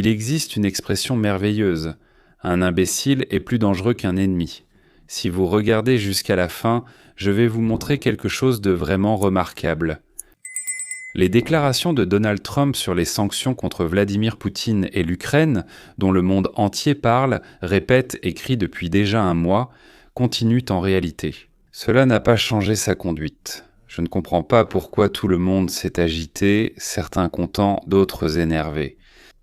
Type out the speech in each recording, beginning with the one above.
Il existe une expression merveilleuse. Un imbécile est plus dangereux qu'un ennemi. Si vous regardez jusqu'à la fin, je vais vous montrer quelque chose de vraiment remarquable. Les déclarations de Donald Trump sur les sanctions contre Vladimir Poutine et l'Ukraine, dont le monde entier parle, répète et crie depuis déjà un mois, continuent en réalité. Cela n'a pas changé sa conduite. Je ne comprends pas pourquoi tout le monde s'est agité, certains contents, d'autres énervés.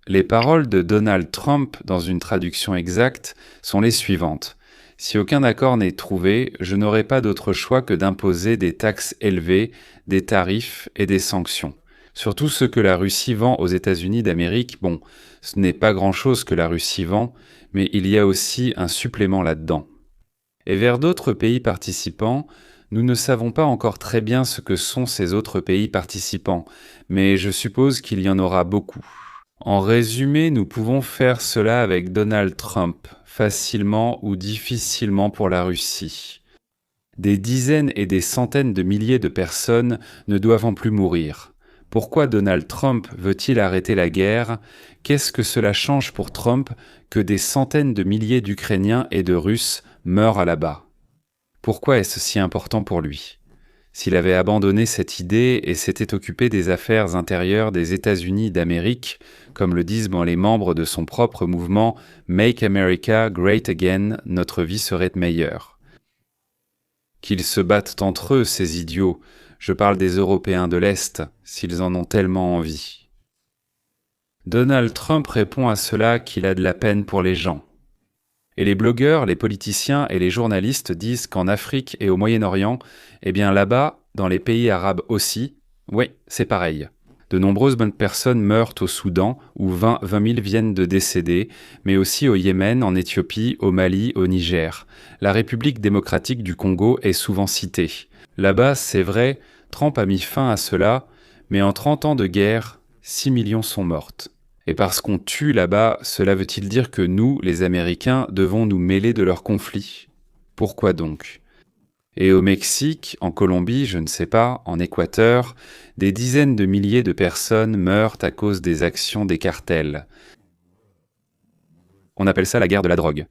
Les paroles de Donald Trump, dans une traduction exacte, sont les suivantes. Si aucun accord n'est trouvé, je n'aurai pas d'autre choix que d'imposer des taxes élevées, des tarifs et des sanctions. Surtout ce que la Russie vend aux États-Unis d'Amérique, bon, ce n'est pas grand-chose que la Russie vend, mais il y a aussi un supplément là-dedans. Et vers d'autres pays participants, nous ne savons pas encore très bien ce que sont ces autres pays participants, mais je suppose qu'il y en aura beaucoup. En résumé, nous pouvons faire cela avec Donald Trump, facilement ou difficilement pour la Russie. Des dizaines et des centaines de milliers de personnes ne doivent plus mourir. Pourquoi Donald Trump veut-il arrêter la guerre? Qu'est-ce que cela change pour Trump que des centaines de milliers d'Ukrainiens et de Russes meurent là-bas? Pourquoi est-ce si important pour lui? S'il avait abandonné cette idée et s'était occupé des affaires intérieures des États-Unis d'Amérique, comme le disent les membres de son propre mouvement « Make America Great Again », notre vie serait meilleure. Qu'ils se battent entre eux, ces idiots, je parle des Européens de l'Est, s'ils en ont tellement envie. Donald Trump répond à cela qu'il a de la peine pour les gens. Et les blogueurs, les politiciens et les journalistes disent qu'en Afrique et au Moyen-Orient, eh bien là-bas, dans les pays arabes aussi, oui, c'est pareil. De nombreuses bonnes personnes meurent au Soudan, où 20 000 viennent de décéder, mais aussi au Yémen, en Éthiopie, au Mali, au Niger. La République démocratique du Congo est souvent citée. Là-bas, c'est vrai, Trump a mis fin à cela, mais en 30 ans de guerre, 6 millions sont mortes. Et parce qu'on tue là-bas, cela veut-il dire que nous, les Américains, devons nous mêler de leurs conflits? Pourquoi donc? Et au Mexique, en Colombie, je ne sais pas, en Équateur, des dizaines de milliers de personnes meurent à cause des actions des cartels. On appelle ça la guerre de la drogue.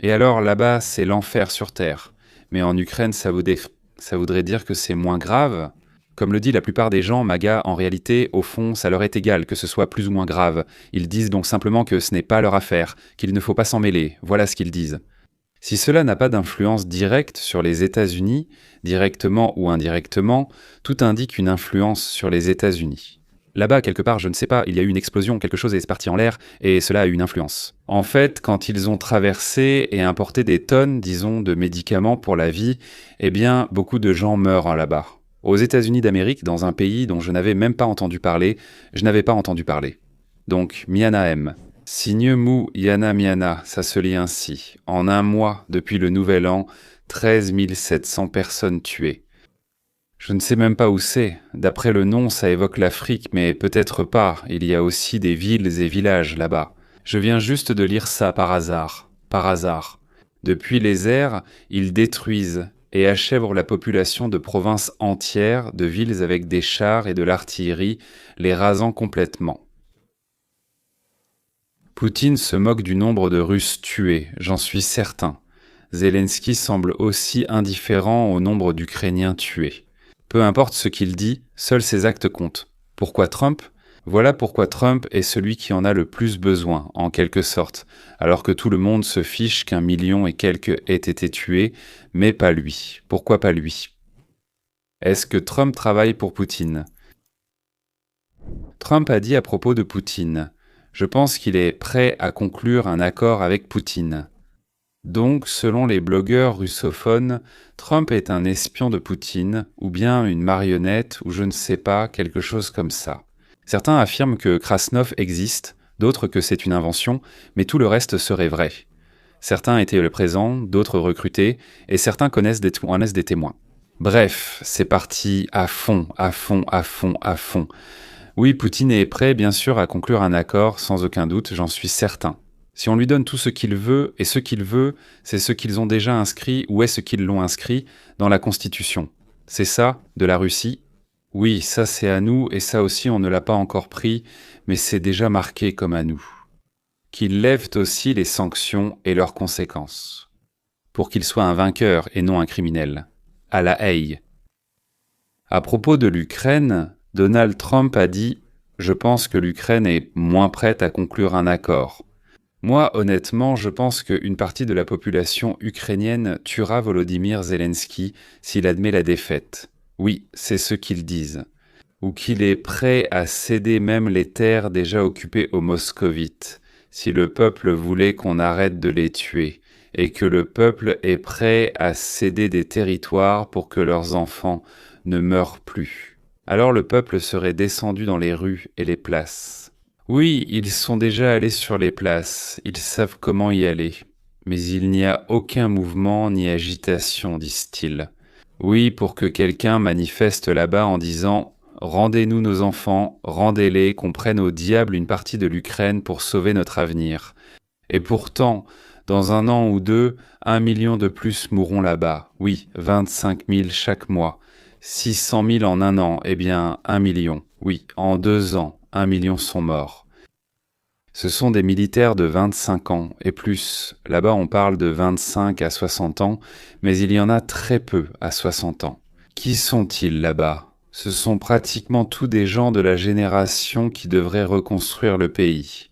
Et alors là-bas, c'est l'enfer sur Terre. Mais en Ukraine, ça voudrait dire que c'est moins grave? Comme le dit la plupart des gens, MAGA, en réalité, au fond, ça leur est égal que ce soit plus ou moins grave. Ils disent donc simplement que ce n'est pas leur affaire, qu'il ne faut pas s'en mêler. Voilà ce qu'ils disent. Si cela n'a pas d'influence directe sur les États-Unis, directement ou indirectement, tout indique une influence sur les États-Unis. Là-bas, quelque part, je ne sais pas, il y a eu une explosion, quelque chose est parti en l'air, et cela a eu une influence. En fait, quand ils ont traversé et importé des tonnes, disons, de médicaments pour la vie, eh bien, beaucoup de gens meurent là-bas. Aux États-Unis d'Amérique, dans un pays dont je n'avais même pas entendu parler, je n'avais pas entendu parler. Donc, Miana M. Signe mou Yana Miana, ça se lit ainsi. En un mois, depuis le Nouvel An, 13 700 personnes tuées. Je ne sais même pas où c'est. D'après le nom, ça évoque l'Afrique, mais peut-être pas. Il y a aussi des villes et villages là-bas. Je viens juste de lire ça par hasard. Par hasard. Depuis les airs, ils détruisent et achèvent la population de provinces entières, de villes avec des chars et de l'artillerie, les rasant complètement. Poutine se moque du nombre de Russes tués, j'en suis certain. Zelensky semble aussi indifférent au nombre d'Ukrainiens tués. Peu importe ce qu'il dit, seuls ses actes comptent. Pourquoi Trump? Voilà pourquoi Trump est celui qui en a le plus besoin, en quelque sorte, alors que tout le monde se fiche qu'1 million et quelques aient été tués, mais pas lui. Pourquoi pas lui? Est-ce que Trump travaille pour Poutine? Trump a dit à propos de Poutine: « Je pense qu'il est prêt à conclure un accord avec Poutine. » Donc, selon les blogueurs russophones, Trump est un espion de Poutine, ou bien une marionnette, ou je ne sais pas, quelque chose comme ça. Certains affirment que Krasnov existe, d'autres que c'est une invention, mais tout le reste serait vrai. Certains étaient présents, d'autres recrutés, et certains connaissent des témoins. Bref, c'est parti à fond, à fond, à fond, à fond. Oui, Poutine est prêt, bien sûr, à conclure un accord, sans aucun doute, j'en suis certain. Si on lui donne tout ce qu'il veut, et ce qu'il veut, c'est ce qu'ils ont déjà inscrit, ou est-ce qu'ils l'ont inscrit, dans la Constitution. C'est ça, de la Russie? Oui, ça c'est à nous, et ça aussi on ne l'a pas encore pris, mais c'est déjà marqué comme à nous. Qu'ils lèvent aussi les sanctions et leurs conséquences, pour qu'il soit un vainqueur et non un criminel. À La Haye. À propos de l'Ukraine, Donald Trump a dit « Je pense que l'Ukraine est moins prête à conclure un accord. » Moi, honnêtement, je pense qu'une partie de la population ukrainienne tuera Volodymyr Zelensky s'il admet la défaite. Oui, c'est ce qu'ils disent. Ou qu'il est prêt à céder même les terres déjà occupées aux moscovites, si le peuple voulait qu'on arrête de les tuer, et que le peuple est prêt à céder des territoires pour que leurs enfants ne meurent plus. Alors le peuple serait descendu dans les rues et les places. Oui, ils sont déjà allés sur les places, ils savent comment y aller. Mais il n'y a aucun mouvement ni agitation, disent-ils. Oui, pour que quelqu'un manifeste là-bas en disant « Rendez-nous nos enfants, rendez-les, qu'on prenne au diable une partie de l'Ukraine pour sauver notre avenir. » Et pourtant, dans 1 an ou 2, 1 million de plus mourront là-bas. Oui, 25 000 chaque mois. 600 000 en 1 an, eh bien 1 million. Oui, en 2 ans, 1 million sont morts. Ce sont des militaires de 25 ans et plus. Là-bas, on parle de 25 à 60 ans, mais il y en a très peu à 60 ans. Qui sont-ils là-bas ? Ce sont pratiquement tous des gens de la génération qui devraient reconstruire le pays.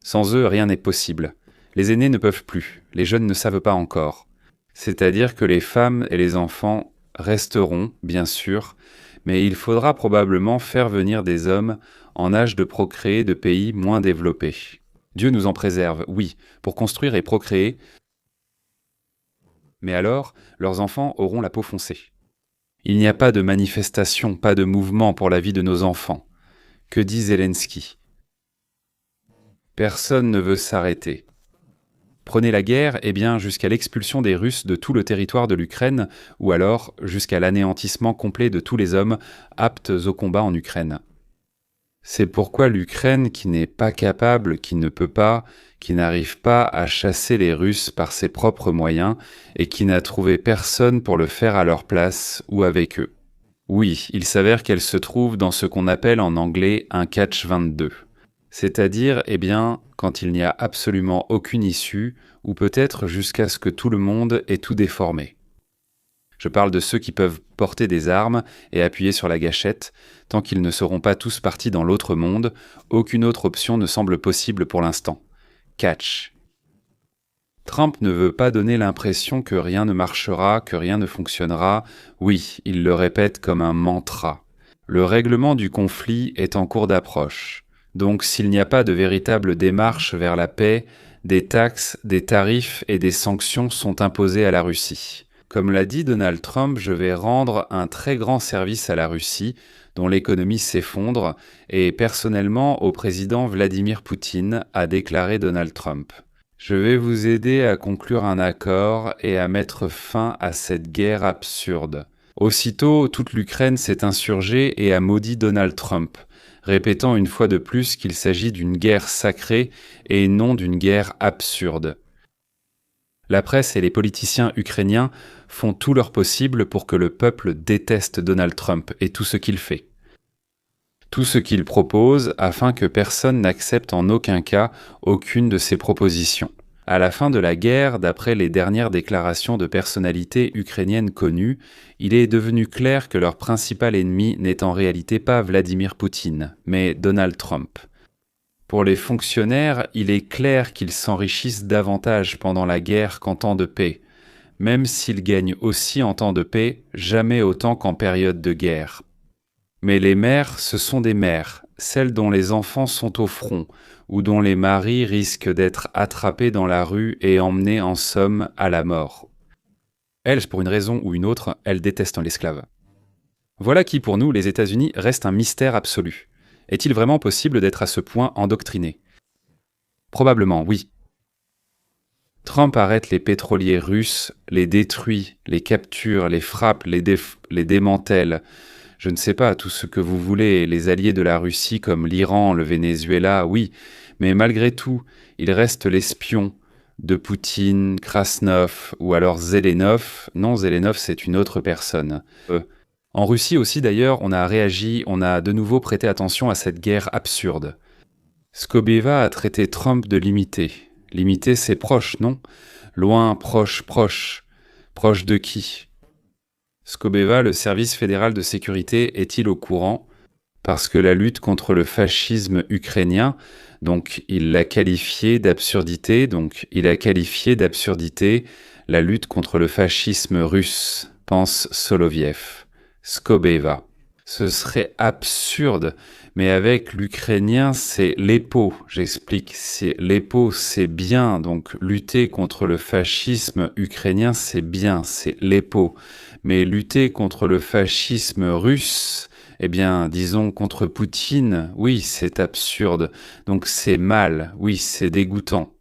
Sans eux, rien n'est possible. Les aînés ne peuvent plus, les jeunes ne savent pas encore. C'est-à-dire que les femmes et les enfants resteront, bien sûr, mais il faudra probablement faire venir des hommes en âge de procréer de pays moins développés. Dieu nous en préserve, oui, pour construire et procréer, mais alors leurs enfants auront la peau foncée. Il n'y a pas de manifestation, pas de mouvement pour la vie de nos enfants. Que dit Zelensky ? Personne ne veut s'arrêter. Prenez la guerre, eh bien jusqu'à l'expulsion des Russes de tout le territoire de l'Ukraine, ou alors jusqu'à l'anéantissement complet de tous les hommes aptes au combat en Ukraine. C'est pourquoi l'Ukraine, qui n'est pas capable, qui ne peut pas, qui n'arrive pas à chasser les Russes par ses propres moyens, et qui n'a trouvé personne pour le faire à leur place ou avec eux. Oui, il s'avère qu'elle se trouve dans ce qu'on appelle en anglais un catch-22. C'est-à-dire, eh bien, quand il n'y a absolument aucune issue, ou peut-être jusqu'à ce que tout le monde ait tout déformé. Je parle de ceux qui peuvent porter des armes et appuyer sur la gâchette. Tant qu'ils ne seront pas tous partis dans l'autre monde, aucune autre option ne semble possible pour l'instant. Catch. Trump ne veut pas donner l'impression que rien ne marchera, que rien ne fonctionnera. Oui, il le répète comme un mantra. Le règlement du conflit est en cours d'approche. Donc s'il n'y a pas de véritable démarche vers la paix, des taxes, des tarifs et des sanctions sont imposées à la Russie. Comme l'a dit Donald Trump, je vais rendre un très grand service à la Russie, dont l'économie s'effondre, et personnellement au président Vladimir Poutine, a déclaré Donald Trump. Je vais vous aider à conclure un accord et à mettre fin à cette guerre absurde. Aussitôt, toute l'Ukraine s'est insurgée et a maudit Donald Trump, répétant une fois de plus qu'il s'agit d'une guerre sacrée et non d'une guerre absurde. La presse et les politiciens ukrainiens font tout leur possible pour que le peuple déteste Donald Trump et tout ce qu'il fait. Tout ce qu'il propose afin que personne n'accepte en aucun cas aucune de ses propositions. À la fin de la guerre, d'après les dernières déclarations de personnalités ukrainiennes connues, il est devenu clair que leur principal ennemi n'est en réalité pas Vladimir Poutine, mais Donald Trump. Pour les fonctionnaires, il est clair qu'ils s'enrichissent davantage pendant la guerre qu'en temps de paix. Même s'ils gagnent aussi en temps de paix, jamais autant qu'en période de guerre. Mais les mères, ce sont des mères, celles dont les enfants sont au front, ou dont les maris risquent d'être attrapés dans la rue et emmenés en somme à la mort. Elles, pour une raison ou une autre, elles détestent l'esclave. Voilà qui, pour nous, les États-Unis, reste un mystère absolu. Est-il vraiment possible d'être à ce point endoctriné ? Probablement, oui. Trump arrête les pétroliers russes, les détruit, les capture, les frappe, les démantèle. Je ne sais pas, tout ce que vous voulez, les alliés de la Russie comme l'Iran, le Venezuela, oui, mais malgré tout, il reste l'espion de Poutine, Krasnov ou alors Zelenov. Non, Zelenov, c'est une autre personne. En Russie aussi d'ailleurs, on a réagi, on a de nouveau prêté attention à cette guerre absurde. Skobeva a traité Trump de limité. Limité, c'est proche, non? Loin, proche, proche. Proche de qui? Skobeva, le service fédéral de sécurité, est-il au courant? Parce que la lutte contre le fascisme ukrainien, donc il l'a qualifié d'absurdité, la lutte contre le fascisme russe, pense Soloviev. Skobeva. Ce serait absurde, mais avec l'ukrainien, c'est l'EPO, j'explique. L'EPO, c'est bien, donc lutter contre le fascisme ukrainien, c'est bien, c'est l'EPO. Mais lutter contre le fascisme russe, eh bien, disons contre Poutine, oui, c'est absurde, donc c'est mal, oui, c'est dégoûtant.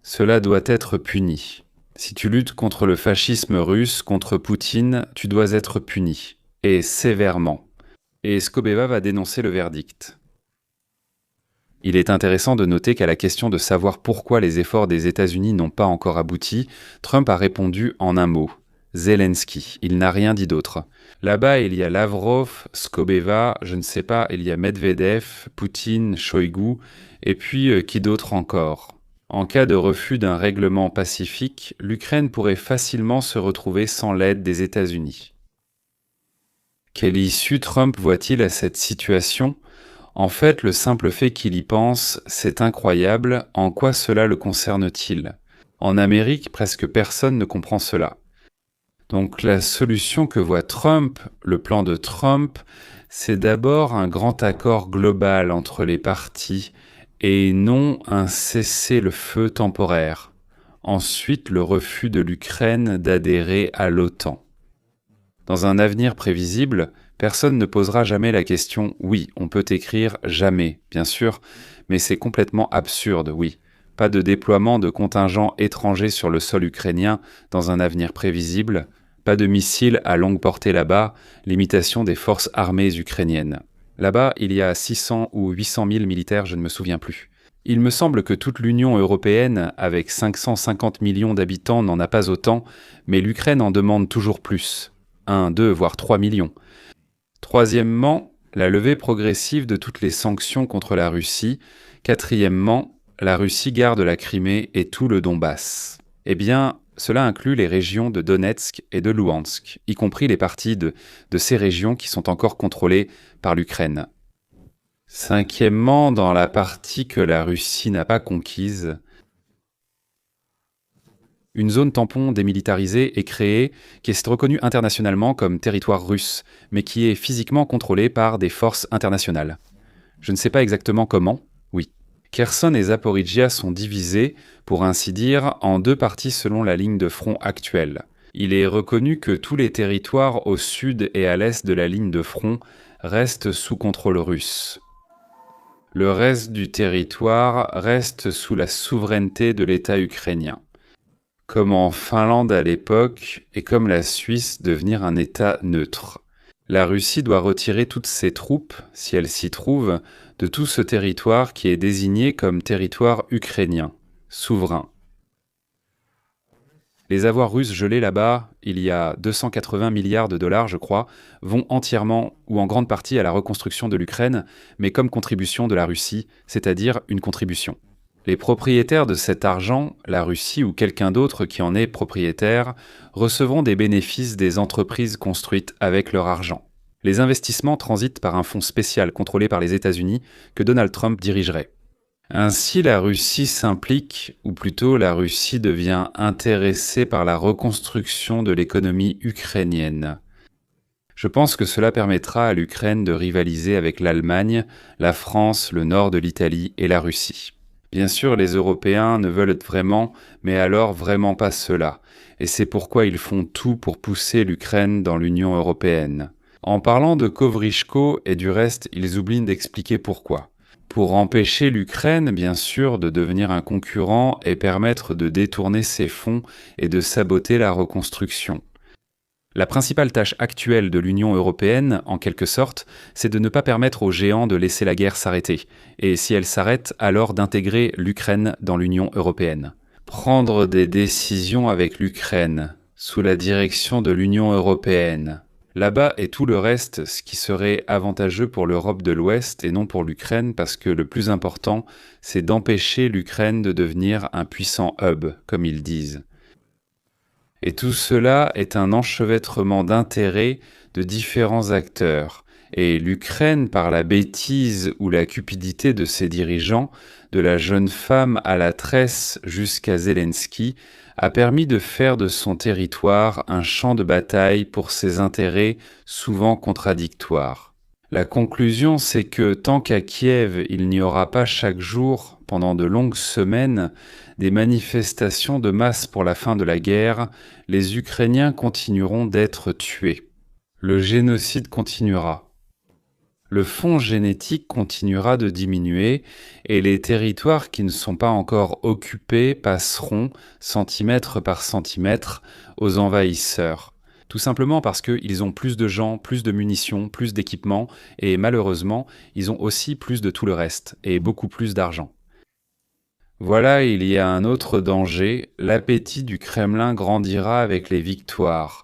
Cela doit être puni. Si tu luttes contre le fascisme russe, contre Poutine, tu dois être puni, et sévèrement. Et Skobeva va dénoncer le verdict. Il est intéressant de noter qu'à la question de savoir pourquoi les efforts des États-Unis n'ont pas encore abouti, Trump a répondu en un mot. Zelensky. Il n'a rien dit d'autre. Là-bas, il y a Lavrov, Skobeva, je ne sais pas, il y a Medvedev, Poutine, Shoigu, et puis qui d'autre encore? En cas de refus d'un règlement pacifique, l'Ukraine pourrait facilement se retrouver sans l'aide des États-Unis. Quelle issue Trump voit-il à cette situation? En fait, le simple fait qu'il y pense, c'est incroyable. En quoi cela le concerne-t-il? En Amérique, presque personne ne comprend cela. Donc la solution que voit Trump, le plan de Trump, c'est d'abord un grand accord global entre les partis et non un cessez-le-feu temporaire. Ensuite, le refus de l'Ukraine d'adhérer à l'OTAN. Dans un avenir prévisible, personne ne posera jamais la question « oui, on peut écrire jamais », bien sûr, mais c'est complètement absurde, oui. Pas de déploiement de contingents étrangers sur le sol ukrainien dans un avenir prévisible, pas de missiles à longue portée là-bas, limitation des forces armées ukrainiennes. Là-bas, il y a 600 ou 800 000 militaires, je ne me souviens plus. Il me semble que toute l'Union européenne, avec 550 millions d'habitants, n'en a pas autant, mais l'Ukraine en demande toujours plus. 1, 2, voire 3 millions. Troisièmement, la levée progressive de toutes les sanctions contre la Russie. Quatrièmement, la Russie garde la Crimée et tout le Donbass. Eh bien, cela inclut les régions de Donetsk et de Louhansk, y compris les parties de ces régions qui sont encore contrôlées par l'Ukraine. Cinquièmement, dans la partie que la Russie n'a pas conquise, une zone tampon démilitarisée est créée, qui est reconnue internationalement comme territoire russe, mais qui est physiquement contrôlée par des forces internationales. Je ne sais pas exactement comment, oui. Kherson et Zaporijia sont divisés, pour ainsi dire, en deux parties selon la ligne de front actuelle. Il est reconnu que tous les territoires au sud et à l'est de la ligne de front restent sous contrôle russe. Le reste du territoire reste sous la souveraineté de l'État ukrainien. Comme en Finlande à l'époque, et comme la Suisse devenir un État neutre. La Russie doit retirer toutes ses troupes, si elle s'y trouve, de tout ce territoire qui est désigné comme territoire ukrainien, souverain. Les avoirs russes gelés là-bas, il y a 280 milliards de dollars, je crois, vont entièrement ou en grande partie à la reconstruction de l'Ukraine, mais comme contribution de la Russie, c'est-à-dire une contribution. Les propriétaires de cet argent, la Russie ou quelqu'un d'autre qui en est propriétaire, recevront des bénéfices des entreprises construites avec leur argent. Les investissements transitent par un fonds spécial contrôlé par les États-Unis que Donald Trump dirigerait. Ainsi, la Russie s'implique, ou plutôt la Russie devient intéressée par la reconstruction de l'économie ukrainienne. Je pense que cela permettra à l'Ukraine de rivaliser avec l'Allemagne, la France, le nord de l'Italie et la Russie. Bien sûr, les Européens ne veulent vraiment, mais alors vraiment pas cela. Et c'est pourquoi ils font tout pour pousser l'Ukraine dans l'Union européenne. En parlant de Kovrychko et du reste, ils oublient d'expliquer pourquoi. Pour empêcher l'Ukraine, bien sûr, de devenir un concurrent et permettre de détourner ses fonds et de saboter la reconstruction. La principale tâche actuelle de l'Union européenne, en quelque sorte, c'est de ne pas permettre aux géants de laisser la guerre s'arrêter, et si elle s'arrête, alors d'intégrer l'Ukraine dans l'Union européenne. Prendre des décisions avec l'Ukraine, sous la direction de l'Union européenne. Là-bas est tout le reste, ce qui serait avantageux pour l'Europe de l'Ouest et non pour l'Ukraine, parce que le plus important, c'est d'empêcher l'Ukraine de devenir un puissant hub, comme ils disent. Et tout cela est un enchevêtrement d'intérêts de différents acteurs. Et l'Ukraine, par la bêtise ou la cupidité de ses dirigeants, de la jeune femme à la tresse jusqu'à Zelensky, a permis de faire de son territoire un champ de bataille pour ses intérêts souvent contradictoires. La conclusion, c'est que tant qu'à Kiev, il n'y aura pas chaque jour, pendant de longues semaines, des manifestations de masse pour la fin de la guerre, les Ukrainiens continueront d'être tués. Le génocide continuera. Le fonds génétique continuera de diminuer et les territoires qui ne sont pas encore occupés passeront, centimètre par centimètre, aux envahisseurs. Tout simplement parce qu'ils ont plus de gens, plus de munitions, plus d'équipements et malheureusement, ils ont aussi plus de tout le reste et beaucoup plus d'argent. Voilà, il y a un autre danger, l'appétit du Kremlin grandira avec les victoires.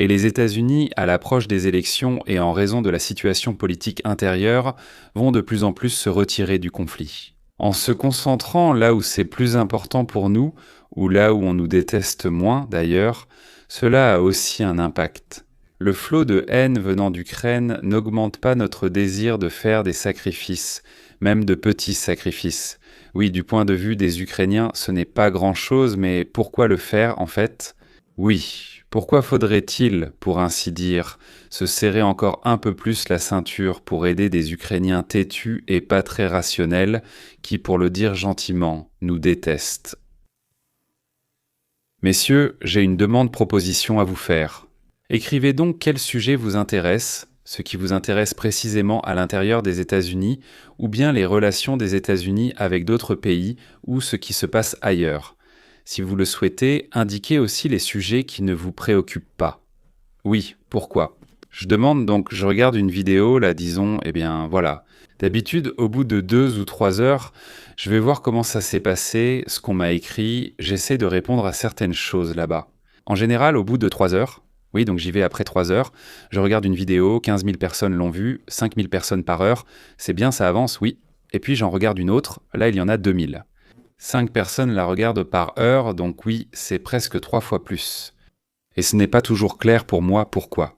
Et les États-Unis, à l'approche des élections et en raison de la situation politique intérieure, vont de plus en plus se retirer du conflit. En se concentrant là où c'est plus important pour nous, ou là où on nous déteste moins d'ailleurs, cela a aussi un impact. Le flot de haine venant d'Ukraine n'augmente pas notre désir de faire des sacrifices, même de petits sacrifices. Oui, du point de vue des Ukrainiens, ce n'est pas grand-chose, mais pourquoi le faire en fait ? Oui. Pourquoi faudrait-il, pour ainsi dire, se serrer encore un peu plus la ceinture pour aider des Ukrainiens têtus et pas très rationnels qui, pour le dire gentiment, nous détestent ? Messieurs, j'ai une demande-proposition à vous faire. Écrivez donc quel sujet vous intéresse, ce qui vous intéresse précisément à l'intérieur des États-Unis, ou bien les relations des États-Unis avec d'autres pays, ou ce qui se passe ailleurs. Si vous le souhaitez, indiquez aussi les sujets qui ne vous préoccupent pas. Oui, pourquoi ? Je regarde une vidéo, là, disons, voilà. D'habitude, au bout de 2 ou 3 heures, je vais voir comment ça s'est passé, ce qu'on m'a écrit, j'essaie de répondre à certaines choses là-bas. En général, au bout de 3 heures, oui, donc j'y vais après 3 heures, je regarde une vidéo, 15 000 personnes l'ont vue, 5 000 personnes par heure, c'est bien, ça avance, oui. Et puis j'en regarde une autre, là il y en a 2 000. 5 personnes la regardent par heure, donc oui, c'est presque 3 fois plus. Et ce n'est pas toujours clair pour moi pourquoi.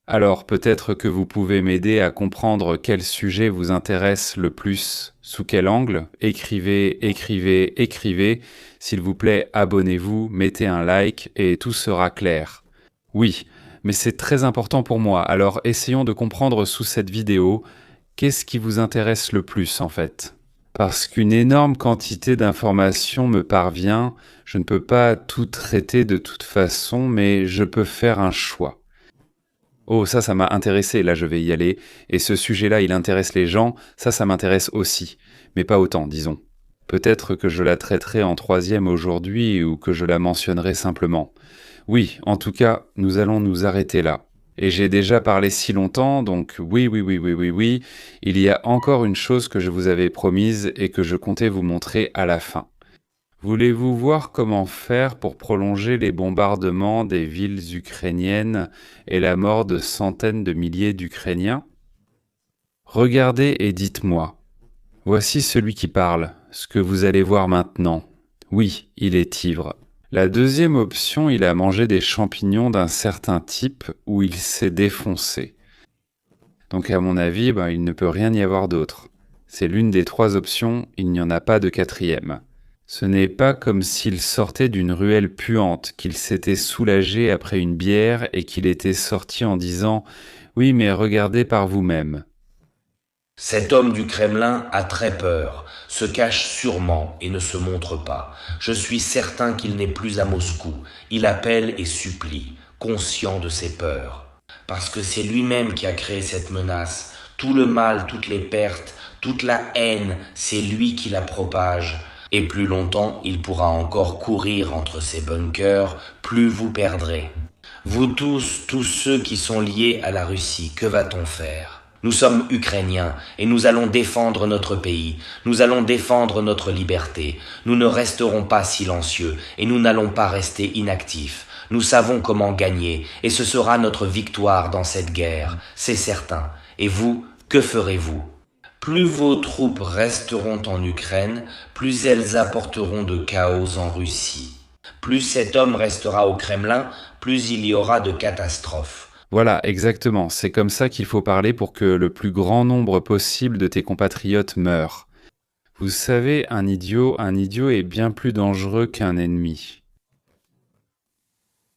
Alors peut-être que vous pouvez m'aider à comprendre quel sujet vous intéresse le plus, sous quel angle. Écrivez, écrivez, écrivez. S'il vous plaît, abonnez-vous, mettez un like et tout sera clair. Oui, mais c'est très important pour moi, alors essayons de comprendre sous cette vidéo qu'est-ce qui vous intéresse le plus en fait. Parce qu'une énorme quantité d'informations me parvient, je ne peux pas tout traiter de toute façon, mais je peux faire un choix. Oh, ça m'a intéressé, là je vais y aller, et ce sujet-là, il intéresse les gens, ça m'intéresse aussi, mais pas autant, disons. Peut-être que je la traiterai en 3e aujourd'hui, ou que je la mentionnerai simplement. Oui, en tout cas, nous allons nous arrêter là. Et j'ai déjà parlé si longtemps, donc oui, il y a encore une chose que je vous avais promise et que je comptais vous montrer à la fin. Voulez-vous voir comment faire pour prolonger les bombardements des villes ukrainiennes et la mort de centaines de milliers d'Ukrainiens ? Regardez et dites-moi. Voici celui qui parle, ce que vous allez voir maintenant. Oui, il est ivre. La deuxième option, il a mangé des champignons d'un certain type où il s'est défoncé. Donc à mon avis, il ne peut rien y avoir d'autre. C'est l'une des 3 options, il n'y en a pas de 4e. Ce n'est pas comme s'il sortait d'une ruelle puante, qu'il s'était soulagé après une bière et qu'il était sorti en disant « Oui, mais regardez par vous-même ». Cet homme du Kremlin a très peur, se cache sûrement et ne se montre pas. Je suis certain qu'il n'est plus à Moscou. Il appelle et supplie, conscient de ses peurs. Parce que c'est lui-même qui a créé cette menace. Tout le mal, toutes les pertes, toute la haine, c'est lui qui la propage. Et plus longtemps il pourra encore courir entre ces bunkers, plus vous perdrez. Vous tous ceux qui sont liés à la Russie, que va-t-on faire ? Nous sommes Ukrainiens et nous allons défendre notre pays, nous allons défendre notre liberté. Nous ne resterons pas silencieux et nous n'allons pas rester inactifs. Nous savons comment gagner, et ce sera notre victoire dans cette guerre, c'est certain. Et vous, que ferez-vous? Plus vos troupes resteront en Ukraine, plus elles apporteront de chaos en Russie. Plus cet homme restera au Kremlin, plus il y aura de catastrophes. Voilà, exactement. C'est comme ça qu'il faut parler pour que le plus grand nombre possible de tes compatriotes meurent. Vous savez, un idiot est bien plus dangereux qu'un ennemi.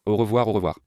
Au revoir, au revoir.